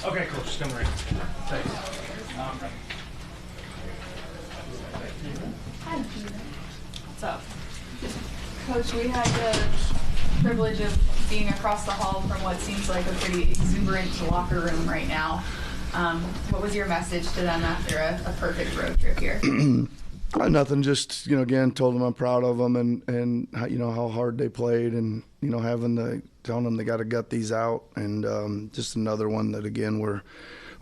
Okay, cool. Just come right. Thanks. Hi. What's up? Coach, we had the privilege of being across the hall from what seems like a pretty exuberant locker room right now. What was your message to them after a perfect road trip here? Nothing, just, again, told them I'm proud of them and how hard they played and, telling them they got to gut these out. And just another one that, again, we're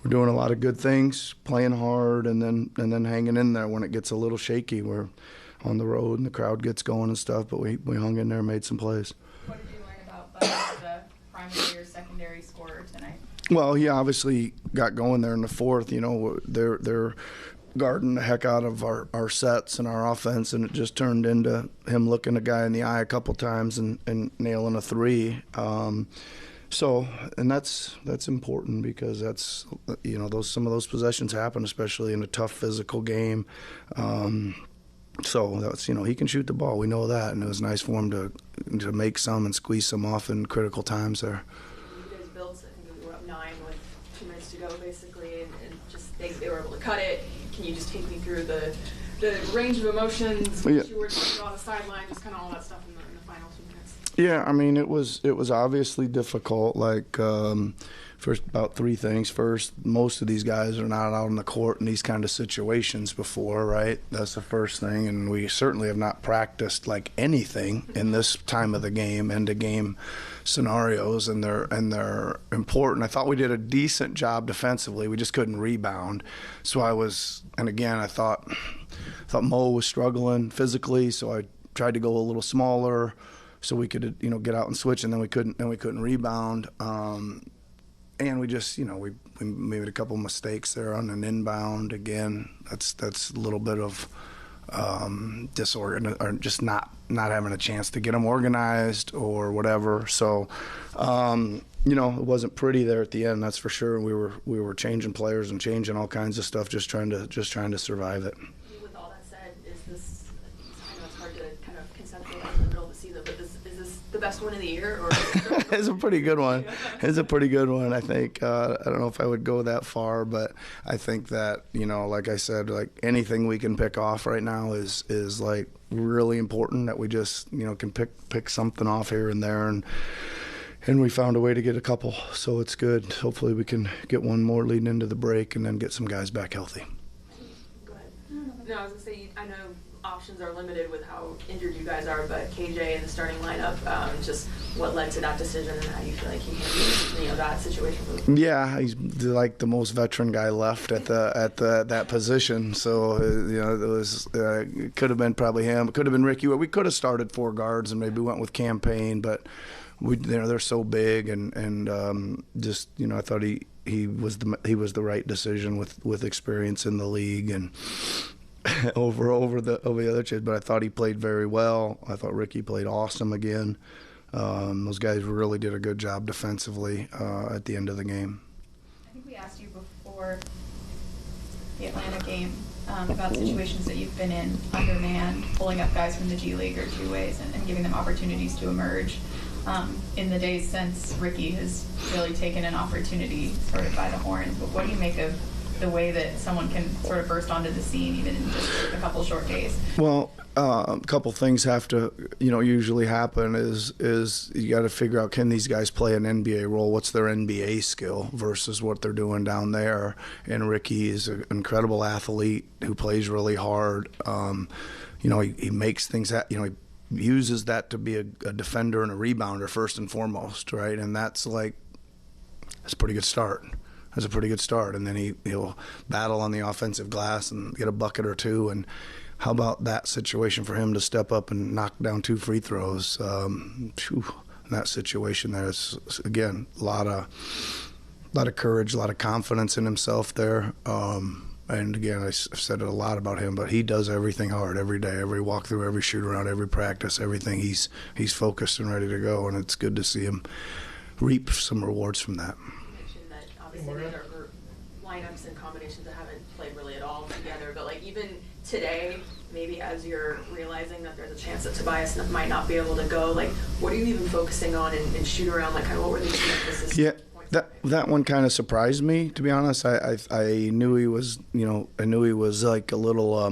doing a lot of good things, playing hard, and then hanging in there when it gets a little shaky. We're on the road and the crowd gets going and stuff, but we hung in there and made some plays. What did you learn about Bud, the primary or secondary scorer tonight? Well, he obviously got going there in the fourth. They're guarding the heck out of our sets and our offense, and it just turned into him looking a guy in the eye a couple times and nailing a three. And that's important because that's some of those possessions happen, especially in a tough physical game. So that's he can shoot the ball. We know that, and it was nice for him to make some and squeeze some off in critical times there. You guys built, I think we were up 9 with 2 minutes to go, basically, and just they were able to cut it. Can you just take me through the range of emotions, what you were talking about on the sideline, just kind of all that stuff in the final 2 minutes? Yeah, I mean, it was obviously difficult. First, about 3 things. First, most of these guys are not out on the court in these kind of situations before, right? That's the first thing, and we certainly have not practiced like anything in this time of the game, end-of-game scenarios, and they're important. I thought we did a decent job defensively. We just couldn't rebound. So I thought Mo was struggling physically, so I tried to go a little smaller so we could get out and switch, and then we couldn't rebound. And we just, we made a couple mistakes there on an inbound. Again, that's a little bit of disorganized, or just not having a chance to get them organized or whatever. So, it wasn't pretty there at the end, that's for sure. We were changing players and changing all kinds of stuff, just trying to survive it. With all that said, is this? I know it's hard to kind of conceptualize in the middle of the season, but is this the best win of the year? Or It's a pretty good one. It's a pretty good one, I think. I don't know if I would go that far, but I think that, like I said, like anything we can pick off right now is like really important, that we just, can pick something off here and there, and we found a way to get a couple, so it's good. Hopefully we can get one more leading into the break and then get some guys back healthy. Go ahead. No, I was going to say, I know options are limited with how injured you guys are, but KJ in the starting lineup, just what led to that decision and how you feel like he handled that situation? Yeah, he's like the most veteran guy left at that position. So it was could have been probably him. It could have been Ricky. We could have started 4 guards and maybe went with Campaign, but they're so big and just I thought he was the right decision with experience in the league and over the other kids. But I thought he played very well. I thought Ricky played awesome again. Those guys really did a good job defensively at the end of the game. I think we asked you before the Atlanta game about situations that you've been in, undermanned, pulling up guys from the G League or 2 ways and giving them opportunities to emerge. In the days since, Ricky has really taken an opportunity sort of by the horns. But what do you make of the way that someone can sort of burst onto the scene even in just a couple short days? Well, a couple things have to, usually happen is you got to figure out, can these guys play an NBA role? What's their NBA skill versus what they're doing down there? And Ricky is an incredible athlete who plays really hard. He makes things he uses that to be a defender and a rebounder first and foremost, right? And that's a pretty good start. That's a pretty good start. And then he'll battle on the offensive glass and get a bucket or 2. And how about that situation for him to step up and knock down 2 free throws? In that situation there is, again, a lot of courage, a lot of confidence in himself there. And again, I've said it a lot about him, but he does everything hard every day, every walkthrough, every shoot around, every practice, everything. He's focused and ready to go, and it's good to see him reap some rewards from that. You mentioned that obviously there are lineups and combinations that haven't played really at all together, but like even today, maybe as you're realizing that there's a chance that Tobias might not be able to go, like what are you even focusing on in shoot around? Like kind of what were the key emphasis points That one kind of surprised me, to be honest. I knew he was, I knew he was like a little.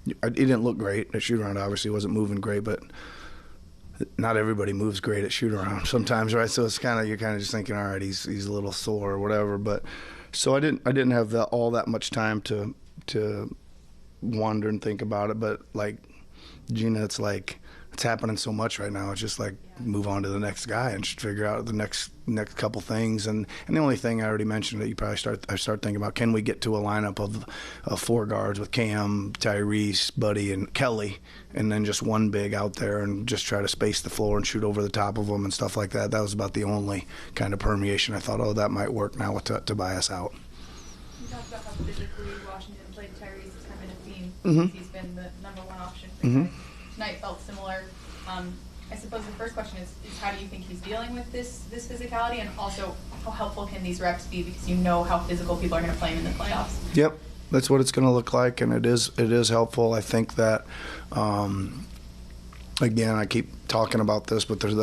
He didn't look great at shoot around. Obviously, he wasn't moving great, but not everybody moves great at shoot around sometimes, right? So it's you're kind of just thinking, all right, he's a little sore or whatever. But so I didn't have all that much time to wonder and think about it. But like Gina, it's happening so much right now. It's just move on to the next guy and just figure out the next couple things. And the only thing I already mentioned that you probably start thinking about, can we get to a lineup of 4 guards with Cam, Tyrese, Buddy, and Kelly, and then just one big out there and just try to space the floor and shoot over the top of them and stuff like that. That was about the only kind of permeation I thought, that might work now with Tobias out. You talked about how physically Washington played Tyrese. It's kind of been a theme. Mm-hmm. He's been the number 1 option for Mm-hmm. you guys. Tonight felt similar. I suppose the first question is how do you think he's dealing with this physicality, and also how helpful can these reps be, because you know how physical people are going to play him in the playoffs? Yep, that's what it's going to look like, and it is helpful. I think that, again, I keep talking about this, but there's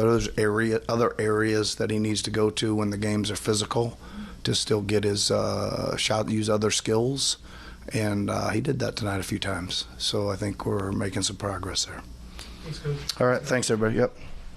other areas that he needs to go to when the games are physical to still get his shot, use other skills, and he did that tonight a few times. So I think we're making some progress there. Thanks, Coach. All right, thanks everybody. Yep.